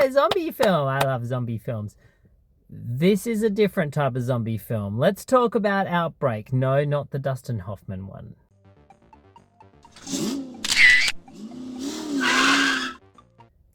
zombie film. I love zombie films. This is a different type of zombie film. Let's talk about Outbreak. No, not the Dustin Hoffman one.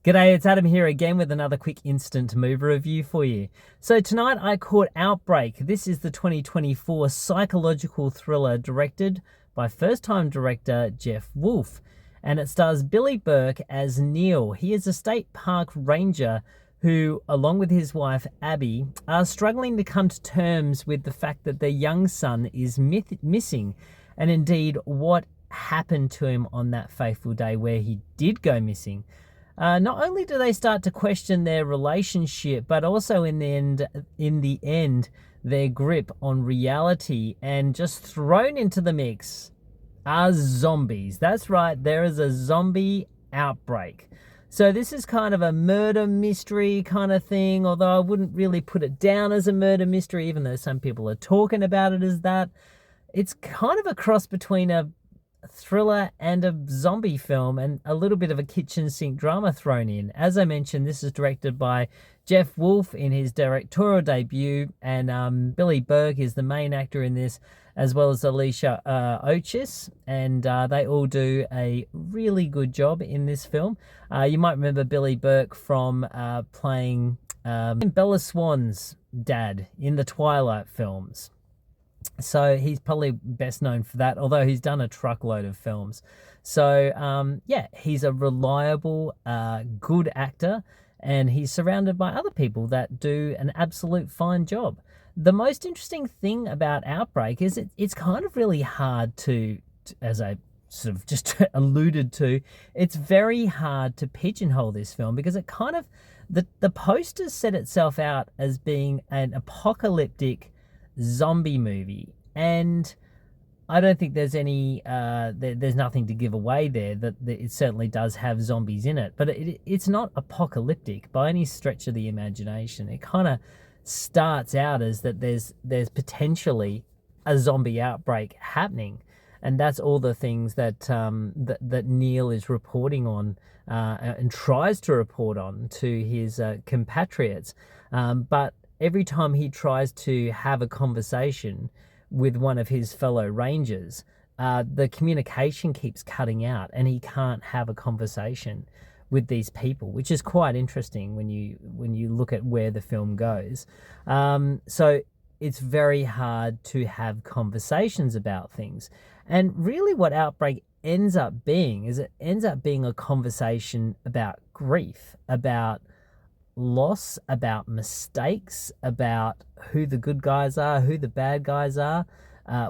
G'day, it's Adam here again with another quick instant movie review for you. So tonight I caught Outbreak. This is the 2024 psychological thriller directed by first-time director Jeff Wolfe. And it stars Billy Burke as Neil. He is a state park ranger who, along with his wife Abby, are struggling to come to terms with the fact that their young son is missing, and indeed what happened to him on that fateful day where he did go missing. Not only do they start to question their relationship, but also in the end, their grip on reality, and just thrown into the mix are zombies. That's right, there is a zombie outbreak. So this is kind of a murder mystery kind of thing, although I wouldn't really put it down as a murder mystery, even though some people are talking about it as that. It's kind of a cross between a thriller and a zombie film, and a little bit of a kitchen sink drama thrown in. As I mentioned, this is directed by Jeff Wolfe in his directorial debut, and Billy Burke is the main actor in this, as well as Alicia Ochis, and they all do a really good job in this film. You might remember Billy Burke from playing Bella Swan's dad in the Twilight films. So he's probably best known for that, although he's done a truckload of films. So, yeah, he's a reliable, good actor, and he's surrounded by other people that do an absolute fine job. The most interesting thing about Outbreak is it's kind of really hard to, as I sort of just alluded to, it's very hard to pigeonhole this film, because it kind of, the posters set itself out as being an apocalyptic zombie movie, and I don't think there's any there's nothing to give away there, that it certainly does have zombies in it, but it's not apocalyptic by any stretch of the imagination. It kind of starts out as that there's potentially a zombie outbreak happening, and that's all the things that that Neil is reporting on and tries to report on to his compatriots, but every time he tries to have a conversation with one of his fellow rangers, the communication keeps cutting out, and he can't have a conversation with these people, which is quite interesting when you look at where the film goes. So it's very hard to have conversations about things. And really what Outbreak ends up being is it ends up being a conversation about grief, about loss, about mistakes, about who the good guys are, who the bad guys are,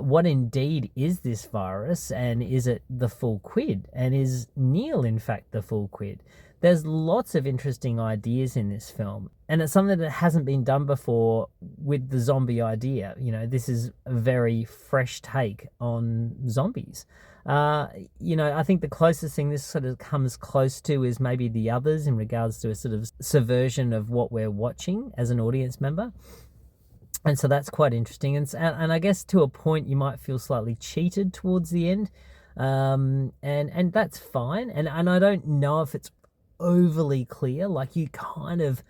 what indeed is this virus, and is it the full quid, and is Neil in fact the full quid? There's lots of interesting ideas in this film, and it's something that hasn't been done before with the zombie idea. You know, this is a very fresh take on zombies. You know, I think the closest thing this sort of comes close to is maybe The Others, in regards to a sort of subversion of what we're watching as an audience member. And so that's quite interesting. And I guess to a point you might feel slightly cheated towards the end. And that's fine. And I don't know if it's overly clear. Like, you kind of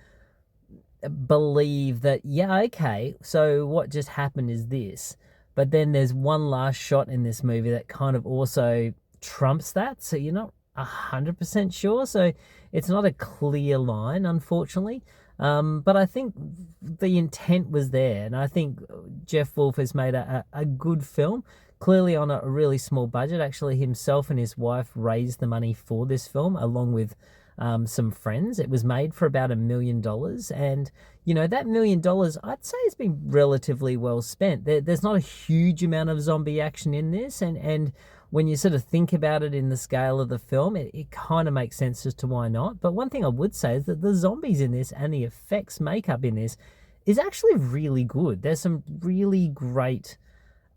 believe that, yeah, okay, so what just happened is this. But then there's one last shot in this movie that kind of also trumps that. So you're not 100% sure. So it's not a clear line, unfortunately. But I think the intent was there. And I think Jeff Wolfe has made a good film, clearly on a really small budget. Actually, himself and his wife raised the money for this film, along with some friends. It was made for about $1 million, and you know, that $1 million I'd say has been relatively well spent. There's not a huge amount of zombie action in this, and when you sort of think about it in the scale of the film, it kind of makes sense as to why not. But one thing I would say is that the zombies in this and the effects makeup in this is actually really good. There's some really great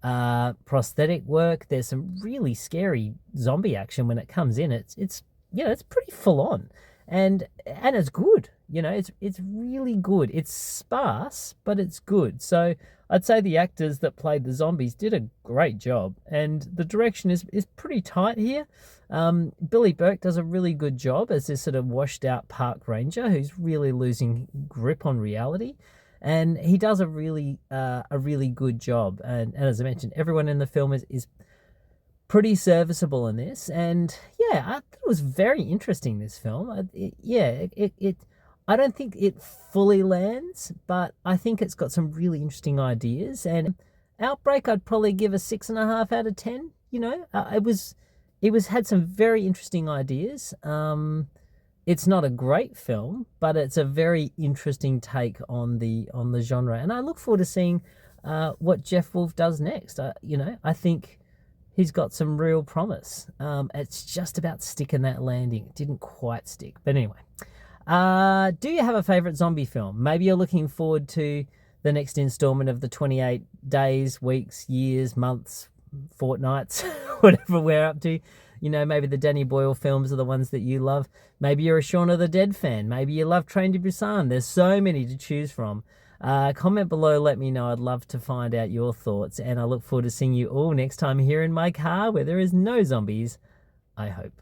prosthetic work. There's some really scary zombie action when it comes in. It's you know, it's pretty full on. and it's good. You know, it's really good. It's sparse, but it's good. So I'd say the actors that played the zombies did a great job, and the direction is pretty tight here. Billy Burke does a really good job as this sort of washed out park ranger who's really losing grip on reality, and he does a really good job. And as I mentioned, everyone in the film is pretty serviceable in this, and yeah, I thought it was very interesting, this film. I don't think it fully lands, but I think it's got some really interesting ideas. And Outbreak, I'd probably give a 6.5 out of 10. You know, it was had some very interesting ideas. It's not a great film, but it's a very interesting take on the genre, and I look forward to seeing what Jeff Wolfe does next. I think he's got some real promise. It's just about sticking that landing. It didn't quite stick, but anyway. Do you have a favourite zombie film? Maybe you're looking forward to the next installment of the 28 days, weeks, years, months, fortnights, whatever we're up to. You know, maybe the Danny Boyle films are the ones that you love. Maybe you're a Shaun of the Dead fan. Maybe you love Train to Busan. There's so many to choose from. Comment below, let me know. I'd love to find out your thoughts, and I look forward to seeing you all next time here in my car where there is no zombies. I hope.